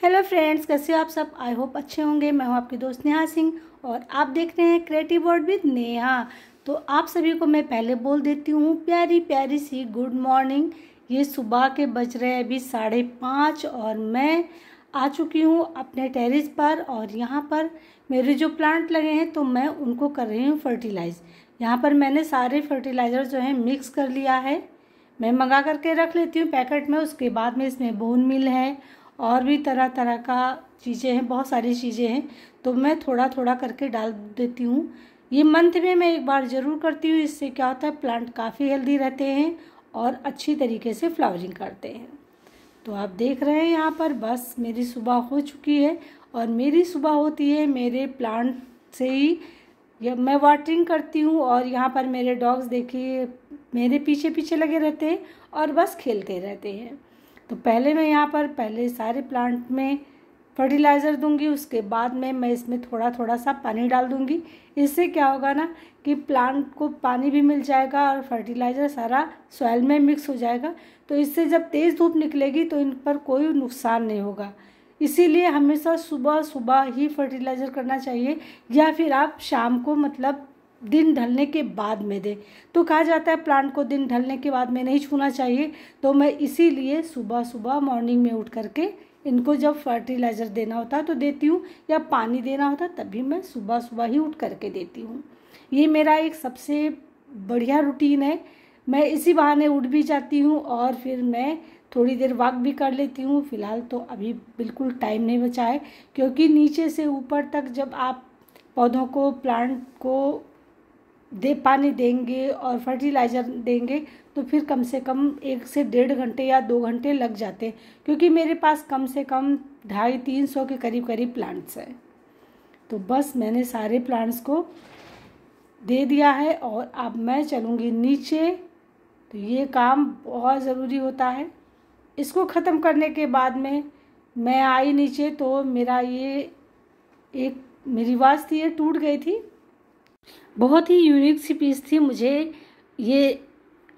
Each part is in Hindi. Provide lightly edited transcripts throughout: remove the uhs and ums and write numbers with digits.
हेलो फ्रेंड्स, कैसे हो आप सब। आई होप अच्छे होंगे। मैं हूं आपकी दोस्त नेहा सिंह और आप देख रहे हैं क्रिएटिव वर्ल्ड विद नेहा। तो आप सभी को मैं पहले बोल देती हूँ प्यारी प्यारी सी गुड मॉर्निंग। ये सुबह के बज रहे हैं अभी 5:30 और मैं आ चुकी हूँ अपने टेरेस पर। और यहाँ पर मेरे जो प्लांट लगे हैं तो मैं उनको कर रही हूँ फर्टिलाइज। यहाँ पर मैंने सारे फर्टिलाइज़र जो है मिक्स कर लिया है। मैं मंगा करके रख लेती हूँ पैकेट में। उसके बाद में इसमें बोन मिल है और भी तरह तरह का चीज़ें हैं, बहुत सारी चीज़ें हैं। तो मैं थोड़ा थोड़ा करके डाल देती हूँ। ये मंथ में मैं एक बार ज़रूर करती हूँ। इससे क्या होता है, प्लांट काफ़ी हेल्दी रहते हैं और अच्छी तरीके से फ्लावरिंग करते हैं। तो आप देख रहे हैं यहाँ पर बस मेरी सुबह हो चुकी है और मेरी सुबह होती है मेरे प्लांट से ही। मैं वाटरिंग करती हूँ और यहाँ पर मेरे डॉग्स देखिए मेरे पीछे पीछे लगे रहते हैं और बस खेलते रहते हैं। तो पहले मैं यहाँ पर सारे प्लांट में फर्टिलाइज़र दूंगी। उसके बाद में मैं इसमें थोड़ा थोड़ा सा पानी डाल दूंगी। इससे क्या होगा ना कि प्लांट को पानी भी मिल जाएगा और फर्टिलाइज़र सारा सॉइल में मिक्स हो जाएगा। तो इससे जब तेज़ धूप निकलेगी तो इन पर कोई नुकसान नहीं होगा। इसीलिए हमेशा सुबह सुबह ही फर्टिलाइज़र करना चाहिए या फिर आप शाम को, मतलब दिन ढलने के बाद में दें। तो कहा जाता है प्लांट को दिन ढलने के बाद में नहीं छूना चाहिए। तो मैं इसीलिए सुबह सुबह मॉर्निंग में उठ करके इनको जब फर्टिलाइज़र देना होता है तो देती हूँ, या पानी देना होता है तभी मैं सुबह सुबह ही उठ करके देती हूँ। ये मेरा एक सबसे बढ़िया रूटीन है। मैं इसी बहाने उठ भी जाती हूँ और फिर मैं थोड़ी देर वॉक भी कर लेती हूँ। फ़िलहाल तो अभी बिल्कुल टाइम नहीं बचा है, क्योंकि नीचे से ऊपर तक जब आप पौधों को, प्लांट को पानी देंगे और फर्टिलाइज़र देंगे तो फिर कम से कम 1 से 1.5 घंटे या 2 घंटे लग जाते हैं, क्योंकि मेरे पास कम से कम 250-300 के करीब करीब प्लांट्स हैं। तो बस मैंने सारे प्लांट्स को दे दिया है और अब मैं चलूँगी नीचे। तो ये काम बहुत ज़रूरी होता है। इसको ख़त्म करने के बाद में मैं आई नीचे तो मेरी वाच थी, ये टूट गई थी। बहुत ही यूनिक सी पीस थी। मुझे ये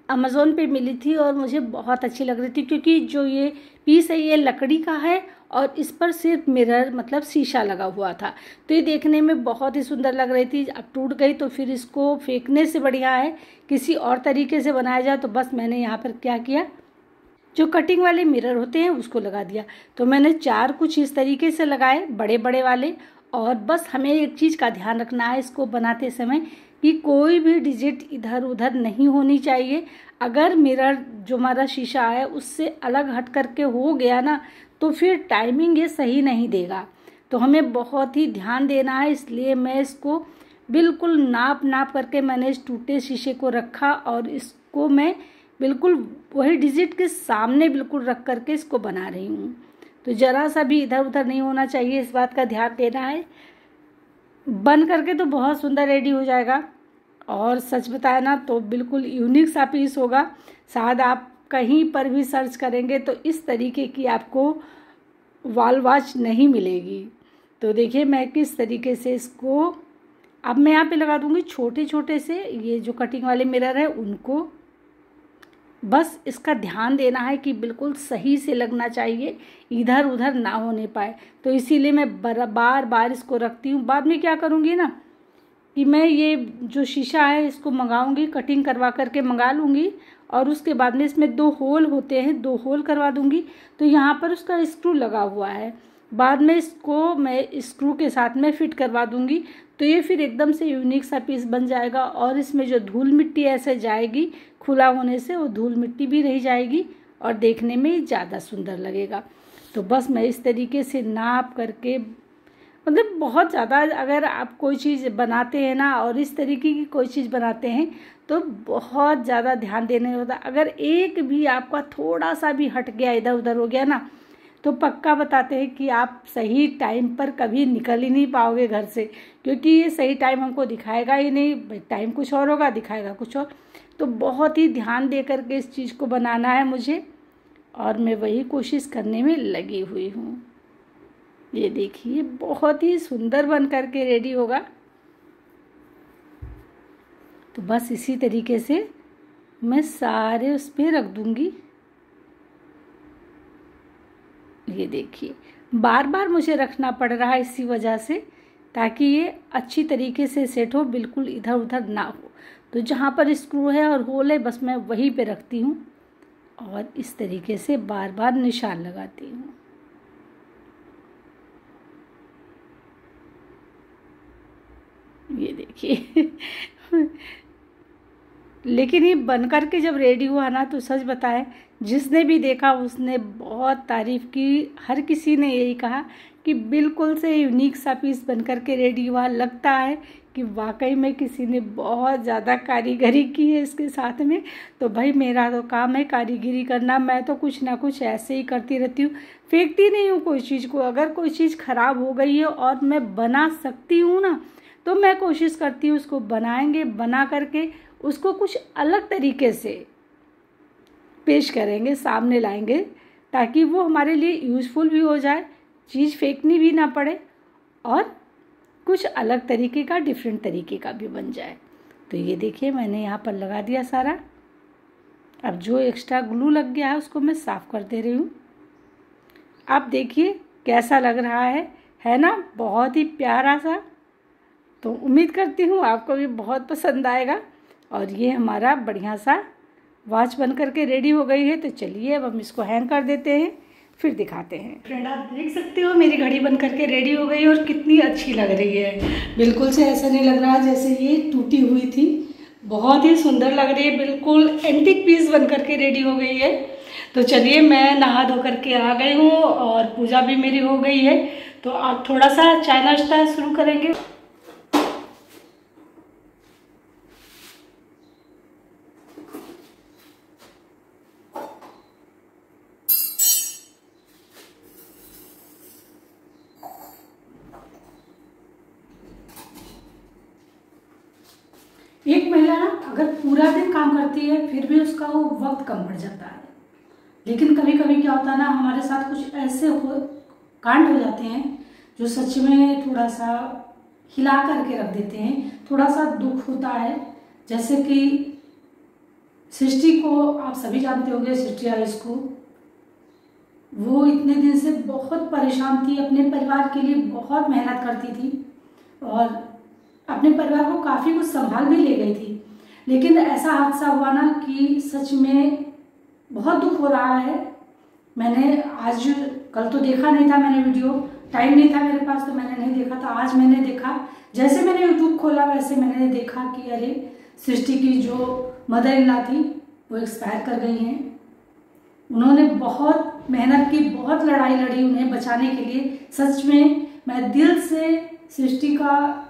अमेज़ोन पे मिली थी और मुझे बहुत अच्छी लग रही थी, क्योंकि जो ये पीस है ये लकड़ी का है और इस पर सिर्फ मिरर, मतलब शीशा लगा हुआ था। तो ये देखने में बहुत ही सुंदर लग रही थी। अब टूट गई तो फिर इसको फेंकने से बढ़िया है किसी और तरीके से बनाया जाए। तो बस मैंने यहाँ पर क्या किया, जो कटिंग वाले मिरर होते हैं उसको लगा दिया। तो मैंने 4 कुछ इस तरीके से लगाए, बड़े बड़े वाले। और बस हमें एक चीज़ का ध्यान रखना है इसको बनाते समय कि कोई भी डिजिट इधर उधर नहीं होनी चाहिए। अगर मिरर जो हमारा शीशा है उससे अलग हट करके हो गया ना तो फिर टाइमिंग ये सही नहीं देगा। तो हमें बहुत ही ध्यान देना है। इसलिए मैं इसको बिल्कुल नाप नाप करके मैंने इस टूटे शीशे को रखा और इसको मैं बिल्कुल वही डिजिट के सामने बिल्कुल रख करके इसको बना रही हूँ। तो ज़रा सा भी इधर उधर नहीं होना चाहिए, इस बात का ध्यान देना है। बन करके तो बहुत सुंदर रेडी हो जाएगा और सच बताया ना तो बिल्कुल यूनिक सा पीस होगा। शायद आप कहीं पर भी सर्च करेंगे तो इस तरीके की आपको वॉल वॉच नहीं मिलेगी। तो देखिए मैं किस तरीके से इसको अब मैं यहाँ पे लगा दूँगी छोटे छोटे से, ये जो कटिंग वाले मिरर है उनको। बस इसका ध्यान देना है कि बिल्कुल सही से लगना चाहिए, इधर उधर ना होने पाए। तो इसीलिए मैं बार बार इसको रखती हूँ। बाद में क्या करूँगी ना कि मैं ये जो शीशा है इसको मंगाऊंगी, कटिंग करवा करके मंगा लूँगी और उसके बाद में इसमें 2 होल होते हैं, 2 होल करवा दूँगी। तो यहाँ पर उसका स्क्रू लगा हुआ है, बाद में इसको मैं स्क्रू के साथ में फिट करवा दूँगी। तो ये फिर एकदम से यूनिक सा पीस बन जाएगा और इसमें जो धूल मिट्टी ऐसे जाएगी, खुला होने से वो धूल मिट्टी भी रह जाएगी और देखने में ज़्यादा सुंदर लगेगा। तो बस मैं इस तरीके से नाप करके, मतलब बहुत ज़्यादा अगर आप कोई चीज़ बनाते हैं ना और इस तरीके की कोई चीज़ बनाते हैं तो बहुत ज़्यादा ध्यान देने होता। अगर एक भी आपका थोड़ा सा भी हट गया, इधर उधर हो गया ना, तो पक्का बताते हैं कि आप सही टाइम पर कभी निकल ही नहीं पाओगे घर से, क्योंकि ये सही टाइम हमको दिखाएगा ही नहीं। टाइम कुछ और होगा, दिखाएगा कुछ और। तो बहुत ही ध्यान दे करके इस चीज़ को बनाना है मुझे और मैं वही कोशिश करने में लगी हुई हूँ। ये देखिए बहुत ही सुंदर बन करके रेडी होगा। तो बस इसी तरीके से मैं सारे उस पर रख दूँगी। ये देखिए बार बार मुझे रखना पड़ रहा है इसी वजह से, ताकि ये अच्छी तरीके से सेट हो, बिल्कुल इधर उधर ना हो। तो जहाँ पर स्क्रू है और होल है बस मैं वहीं पे रखती हूँ और इस तरीके से बार बार निशान लगाती हूँ। ये देखिए लेकिन ये बन कर के जब रेडी हुआ ना तो सच बताएं, जिसने भी देखा उसने बहुत तारीफ़ की। हर किसी ने यही कहा कि बिल्कुल से यूनिक सा पीस बन कर के रेडी हुआ। लगता है कि वाकई में किसी ने बहुत ज़्यादा कारीगरी की है इसके साथ में। तो भाई मेरा तो काम है कारीगरी करना, मैं तो कुछ ना कुछ ऐसे ही करती रहती हूँ, फेंकती नहीं हूँ कोई चीज़ को। अगर कोई चीज़ ख़राब हो गई है और मैं बना सकती हूँ ना, तो मैं कोशिश करती हूँ उसको बनाएंगे, बना करके उसको कुछ अलग तरीके से पेश करेंगे, सामने लाएंगे, ताकि वो हमारे लिए यूज़फुल भी हो जाए, चीज़ फेंकनी भी ना पड़े और कुछ अलग तरीके का, डिफरेंट तरीके का भी बन जाए। तो ये देखिए मैंने यहाँ पर लगा दिया सारा। अब जो एक्स्ट्रा ग्लू लग गया है उसको मैं साफ़ कर दे रही हूँ। आप देखिए कैसा लग रहा है ना, बहुत ही प्यारा सा। तो उम्मीद करती हूँ आपको भी बहुत पसंद आएगा। और ये हमारा बढ़िया सा वॉच बन करके रेडी हो गई है। तो चलिए अब हम इसको हैंग कर देते हैं, फिर दिखाते हैं। फ्रेंड आप देख सकते हो मेरी घड़ी बन करके रेडी हो गई और कितनी अच्छी लग रही है। बिल्कुल से ऐसा नहीं लग रहा जैसे ये टूटी हुई थी, बहुत ही सुंदर लग रही है, बिल्कुल एंटीक पीस बन करके रेडी हो गई है। तो चलिए मैं नहा धो करके आ गई हूँ और पूजा भी मेरी हो गई है। तो आप थोड़ा सा चाय नाश्ता शुरू करेंगे। एक महिला ना अगर पूरा दिन काम करती है फिर भी उसका वो वक्त कम पड़ जाता है। लेकिन कभी कभी क्या होता है ना, हमारे साथ कुछ ऐसे कांड हो जाते हैं जो सच में थोड़ा सा हिला करके रख देते हैं, थोड़ा सा दुख होता है। जैसे कि सृष्टि को आप सभी जानते होंगे, सृष्टि आयुष को, वो इतने दिन से बहुत परेशान थी, अपने परिवार के लिए बहुत मेहनत करती थी और अपने परिवार को काफ़ी कुछ संभाल भी ले गई थी। लेकिन ऐसा हादसा हुआ ना कि सच में बहुत दुख हो रहा है। मैंने आज, कल तो देखा नहीं था मैंने वीडियो, टाइम नहीं था मेरे पास तो मैंने नहीं देखा था। आज मैंने देखा, जैसे मैंने यूट्यूब खोला वैसे मैंने देखा कि अरे सृष्टि की जो मदर इन लॉ थी वो एक्सपायर कर गई हैं। उन्होंने बहुत मेहनत की, बहुत लड़ाई लड़ी उन्हें बचाने के लिए। सच में मैं दिल से सृष्टि का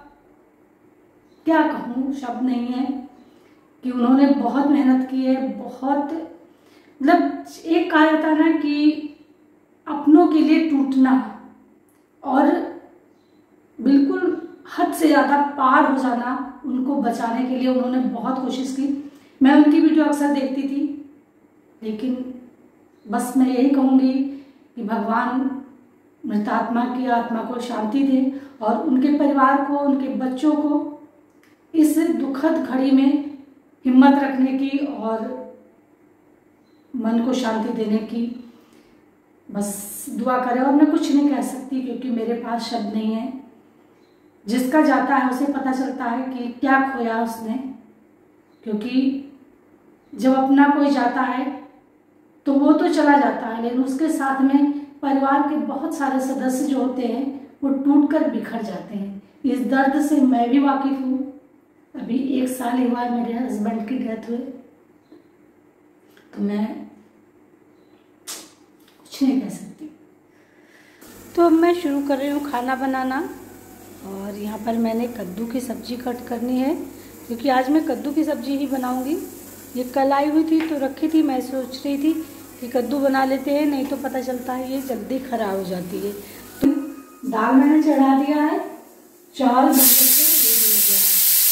क्या कहूँ, शब्द नहीं है कि उन्होंने बहुत मेहनत की है। बहुत मतलब एक कहा जाता है ना कि अपनों के लिए टूटना और बिल्कुल हद से ज़्यादा पार हो जाना, उनको बचाने के लिए उन्होंने बहुत कोशिश की। मैं उनकी वीडियो अक्सर देखती थी, लेकिन बस मैं यही कहूँगी कि भगवान मृतात्मा की आत्मा को शांति दे और उनके परिवार को, उनके बच्चों को इस दुखद घड़ी में हिम्मत रखने की और मन को शांति देने की बस दुआ करें। और मैं कुछ नहीं कह सकती क्योंकि मेरे पास शब्द नहीं है। जिसका जाता है उसे पता चलता है कि क्या खोया उसने, क्योंकि जब अपना कोई जाता है तो वो तो चला जाता है, लेकिन उसके साथ में परिवार के बहुत सारे सदस्य जो होते हैं वो टूट कर बिखर जाते हैं। इस दर्द से मैं भी वाकिफ हूँ। अभी 1 साल ही हुआ मेरे हस्बैंड की डेथ हुए, तो मैं कुछ नहीं कह सकती। तो अब मैं शुरू कर रही हूँ खाना बनाना। और यहाँ पर मैंने कद्दू की सब्ज़ी कट करनी है, क्योंकि आज मैं कद्दू की सब्ज़ी ही बनाऊँगी। ये कल आई हुई थी तो रखी थी, मैं सोच रही थी कि कद्दू बना लेते हैं, नहीं तो पता चलता है ये जल्दी ख़राब हो जाती है। तो दाल मैंने चढ़ा दिया है, चावल बनने से रेडी हो गया है।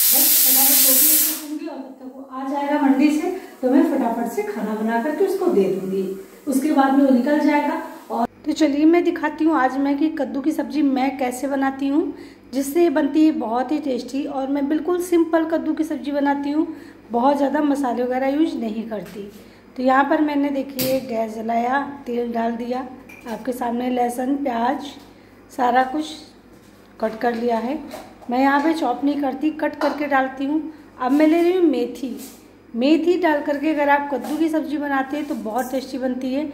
बस फटाफट रोटी रखूँगी और तब तक वो आ जाएगा मंडी से तो मैं फटाफट से खाना बना करके उसको दे दूँगी। उसके बाद में वो निकल जाएगा। और तो चलिए मैं दिखाती हूँ आज मैं कि कद्दू की सब्ज़ी मैं कैसे बनाती हूँ, जिससे ये बनती है बहुत ही टेस्टी। और मैं बिल्कुल सिंपल कद्दू की सब्ज़ी बनाती हूँ, बहुत ज़्यादा मसाले वगैरह यूज नहीं करती। तो यहाँ पर मैंने देखिए गैस जलाया, तेल डाल दिया आपके सामने लहसुन प्याज सारा कुछ कट कर लिया है। मैं यहाँ पे चॉप नहीं करती, कट करके डालती हूँ। अब मैं ले रही हूँ मेथी। मेथी डाल करके अगर आप कद्दू की सब्ज़ी बनाते हैं तो बहुत टेस्टी बनती है।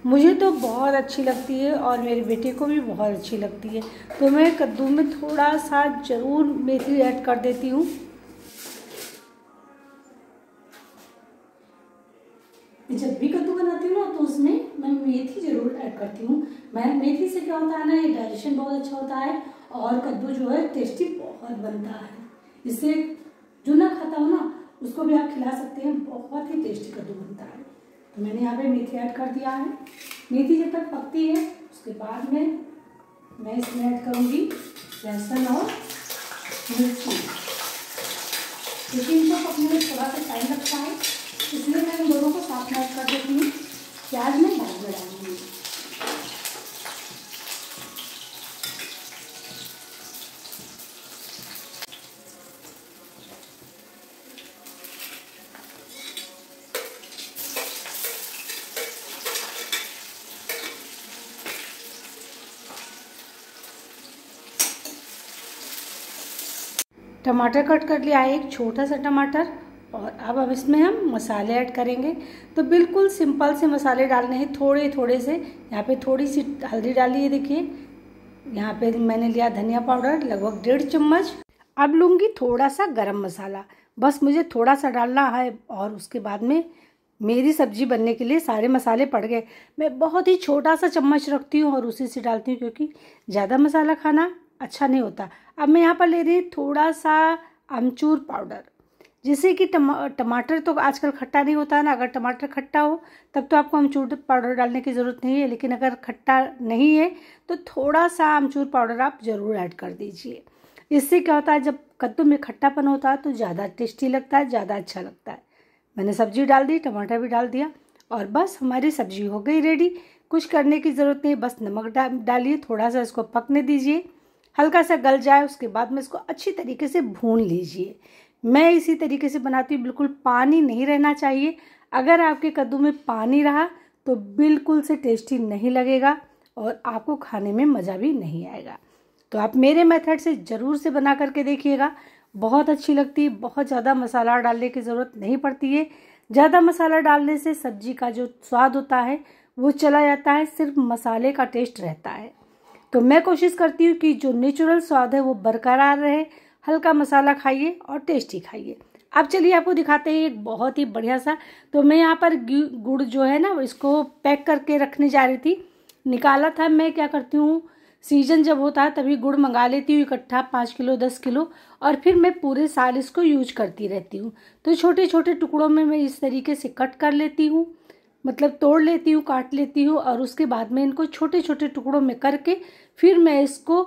मुझे तो बहुत अच्छी लगती है और मेरे बेटे को भी बहुत अच्छी लगती है। तो मैं कद्दू में थोड़ा सा ज़रूर मेथी ऐड कर देती हूँ। जब भी कद्दू बनाती हूँ ना तो उसमें मैं मेथी ज़रूर ऐड करती हूँ। मैं मेथी से क्या होता है ना, ये डाइजेशन बहुत अच्छा होता है और कद्दू जो है टेस्टी बहुत बनता है। इससे जो ना खाता हो ना उसको भी आप खिला सकते हैं, बहुत ही टेस्टी कद्दू बनता है। तो मैंने यहाँ पे मेथी ऐड कर दिया है। मेथी जब तक पकती है उसके बाद में मैं इसमें ऐड करूँगी लहसुन और मिर्ची। लेकिन इनको पकने में थोड़ा सा टाइम लगता है, इसलिए मैं इन दोनों को साथ में ऐड कर देती हूँ। प्याज में बाद में डालूंगी। टमाटर कट कर लिया है, एक छोटा सा टमाटर। और अब इसमें हम मसाले ऐड करेंगे। तो बिल्कुल सिंपल से मसाले डालने हैं, थोड़े थोड़े से। यहाँ पे थोड़ी सी हल्दी डाली है, देखिए। यहाँ पे मैंने लिया धनिया पाउडर लगभग 1.5 चम्मच। अब लूँगी थोड़ा सा गरम मसाला, बस मुझे थोड़ा सा डालना है। और उसके बाद में मेरी सब्जी बनने के लिए सारे मसाले पड़ गए। मैं बहुत ही छोटा सा चम्मच रखती हूँ और उसी से डालती हूँ, क्योंकि ज़्यादा मसाला खाना अच्छा नहीं होता। अब मैं यहाँ पर ले रही हूँ थोड़ा सा अमचूर पाउडर, जिससे कि टमाटर तो आजकल खट्टा नहीं होता है ना। अगर टमाटर खट्टा हो तब तो आपको अमचूर पाउडर डालने की ज़रूरत नहीं है, लेकिन अगर खट्टा नहीं है तो थोड़ा सा अमचूर पाउडर आप ज़रूर ऐड कर दीजिए। इससे क्या होता है, जब कद्दू में खट्टापन होता है तो ज़्यादा टेस्टी लगता है, ज़्यादा अच्छा लगता है। मैंने सब्जी डाल दी, टमाटर भी डाल दिया और बस हमारी सब्जी हो गई रेडी। कुछ करने की ज़रूरत नहीं, बस नमक डालिए, थोड़ा सा इसको पकने दीजिए, हल्का सा गल जाए। उसके बाद में इसको अच्छी तरीके से भून लीजिए। मैं इसी तरीके से बनाती हूँ, बिल्कुल पानी नहीं रहना चाहिए। अगर आपके कद्दू में पानी रहा तो बिल्कुल से टेस्टी नहीं लगेगा और आपको खाने में मज़ा भी नहीं आएगा। तो आप मेरे मेथड से ज़रूर से बना करके देखिएगा, बहुत अच्छी लगती है। बहुत ज़्यादा मसाला डालने की ज़रूरत नहीं पड़ती है। ज़्यादा मसाला डालने से सब्जी का जो स्वाद होता है वो चला जाता है, सिर्फ मसाले का टेस्ट रहता है। तो मैं कोशिश करती हूँ कि जो नेचुरल स्वाद है वो बरकरार रहे। हल्का मसाला खाइए और टेस्टी खाइए। अब चलिए आपको दिखाते हैं एक बहुत ही बढ़िया सा। तो मैं यहाँ पर गुड़ जो है ना इसको पैक करके रखने जा रही थी, निकाला था। मैं क्या करती हूँ, सीजन जब होता है तभी गुड़ मंगा लेती हूँ इकट्ठा 5 किलो 10 किलो, और फिर मैं पूरे साल इसको यूज करती रहती हूँ। तो छोटे छोटे टुकड़ों में मैं इस तरीके से कट कर लेती हूँ, मतलब तोड़ लेती हूँ, काट लेती हूँ। और उसके बाद में इनको छोटे छोटे टुकड़ों में करके फिर मैं इसको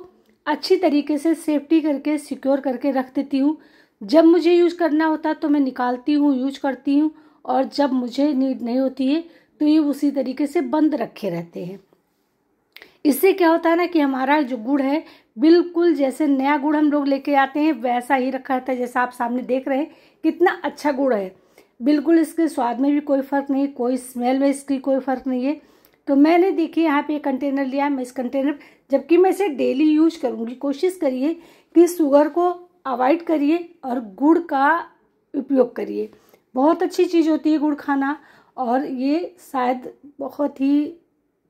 अच्छी तरीके से सेफ्टी करके सिक्योर करके रख देती हूँ। जब मुझे यूज करना होता है तो मैं निकालती हूँ, यूज करती हूँ, और जब मुझे नीड नहीं होती है तो ये उसी तरीके से बंद रखे रहते हैं। इससे क्या होता है ना कि हमारा जो गुड़ है बिल्कुल जैसे नया गुड़ हम लोग लेके आते हैं वैसा ही रखा रहता है। जैसा आप सामने देख रहे हैं कितना अच्छा गुड़ है, बिल्कुल इसके स्वाद में भी कोई फ़र्क नहीं, कोई स्मेल में इसकी कोई फ़र्क नहीं है। तो मैंने देखिए यहाँ पे एक कंटेनर लिया है। मैं इस कंटेनर, जबकि मैं इसे डेली यूज करूँगी, कोशिश करिए कि शुगर को अवॉइड करिए और गुड़ का उपयोग करिए। बहुत अच्छी चीज़ होती है गुड़ खाना, और ये शायद बहुत ही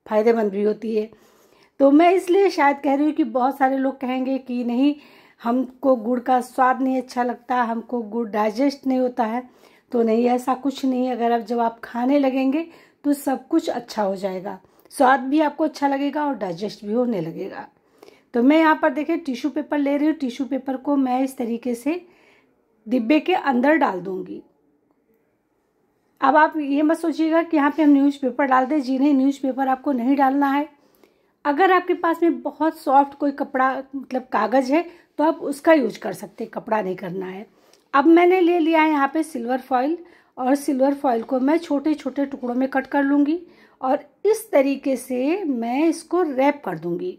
फायदेमंद भी होती है। तो मैं इसलिए शायद कह रही हूँ कि बहुत सारे लोग कहेंगे कि नहीं, हमको गुड़ का स्वाद नहीं अच्छा लगता, हमको गुड़ डाइजेस्ट नहीं होता है। तो नहीं, ऐसा कुछ नहीं। अगर अब जब आप खाने लगेंगे तो सब कुछ अच्छा हो जाएगा, स्वाद भी आपको अच्छा लगेगा और डाइजेस्ट भी होने लगेगा। तो मैं यहाँ पर देखिए टिश्यू पेपर ले रही हूँ। टिश्यू पेपर को मैं इस तरीके से डिब्बे के अंदर डाल दूंगी। अब आप ये मत सोचिएगा कि यहाँ पे हम न्यूज़पेपर डाल दें, जी नहीं, न्यूज़पेपर आपको नहीं डालना है। अगर आपके पास में बहुत सॉफ्ट कोई कपड़ा मतलब कागज़ है तो आप उसका यूज कर सकते हैं, कपड़ा नहीं करना है। अब मैंने ले लिया है यहाँ पे सिल्वर फॉइल, और सिल्वर फॉइल को मैं छोटे छोटे टुकड़ों में कट कर लूँगी और इस तरीके से मैं इसको रैप कर दूँगी।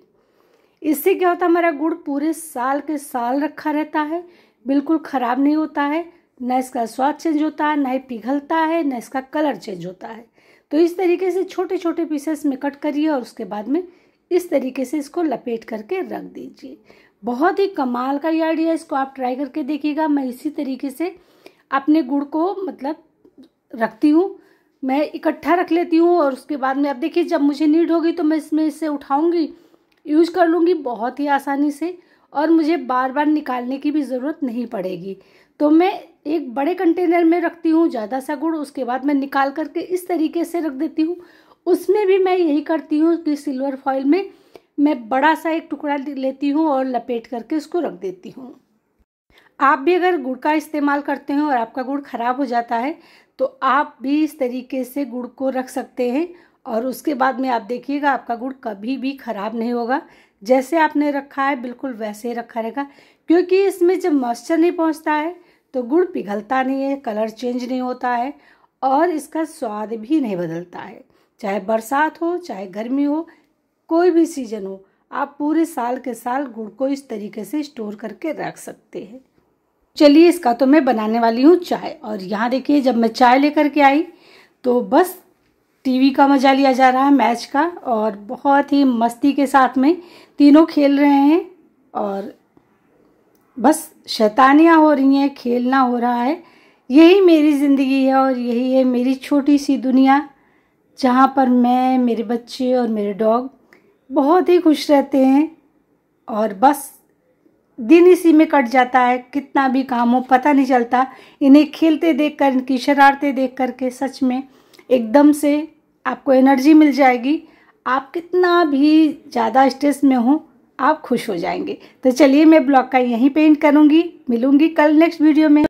इससे क्या होता है, हमारा गुड़ पूरे साल के साल रखा रहता है, बिल्कुल ख़राब नहीं होता है, ना इसका स्वाद चेंज होता है, ना ही पिघलता है, ना इसका कलर चेंज होता है। तो इस तरीके से छोटे छोटे पीसेस में कट करिए और उसके बाद में इस तरीके से इसको लपेट करके रख दीजिए। बहुत ही कमाल का ये आइडिया, इसको आप ट्राई करके देखिएगा। मैं इसी तरीके से अपने गुड़ को मतलब रखती हूँ, मैं इकट्ठा रख लेती हूँ और उसके बाद में अब देखिए जब मुझे नीड होगी तो मैं इसमें इसे उठाऊंगी, यूज कर लूँगी बहुत ही आसानी से और मुझे बार बार निकालने की भी ज़रूरत नहीं पड़ेगी। तो मैं एक बड़े कंटेनर में रखती हूँ ज़्यादा सा गुड़, उसके बाद मैं निकाल करके इस तरीके से रख देती हूँ। उसमें भी मैं यही करती हूँ कि सिल्वर फॉइल में मैं बड़ा सा एक टुकड़ा लेती हूँ और लपेट करके उसको रख देती हूँ। आप भी अगर गुड़ का इस्तेमाल करते हैं और आपका गुड़ ख़राब हो जाता है तो आप भी इस तरीके से गुड़ को रख सकते हैं और उसके बाद में आप देखिएगा आपका गुड़ कभी भी ख़राब नहीं होगा। जैसे आपने रखा है बिल्कुल वैसे ही रखा रहेगा, क्योंकि इसमें जब मॉइस्चर नहीं पहुंचता है तो गुड़ पिघलता नहीं है, कलर चेंज नहीं होता है और इसका स्वाद भी नहीं बदलता है। चाहे बरसात हो चाहे गर्मी हो, कोई भी सीजन हो, आप पूरे साल के साल गुड़ को इस तरीके से स्टोर करके रख सकते हैं। चलिए इसका तो मैं बनाने वाली हूँ चाय। और यहाँ देखिए जब मैं चाय लेकर के आई तो बस टीवी का मजा लिया जा रहा है, मैच का, और बहुत ही मस्ती के साथ में तीनों खेल रहे हैं और बस शैतानियाँ हो रही हैं, खेलना हो रहा है। यही मेरी ज़िंदगी है और यही है मेरी छोटी सी दुनिया, जहाँ पर मैं, मेरे बच्चे और मेरे डॉग बहुत ही खुश रहते हैं और बस दिन इसी में कट जाता है। कितना भी काम हो पता नहीं चलता। इन्हें खेलते देखकर, इनकी शरारतें देख करके सच में एकदम से आपको एनर्जी मिल जाएगी। आप कितना भी ज़्यादा स्ट्रेस में हो आप खुश हो जाएंगे। तो चलिए मैं ब्लॉग का यहीं पे एंड करूँगी, मिलूँगी कल नेक्स्ट वीडियो में।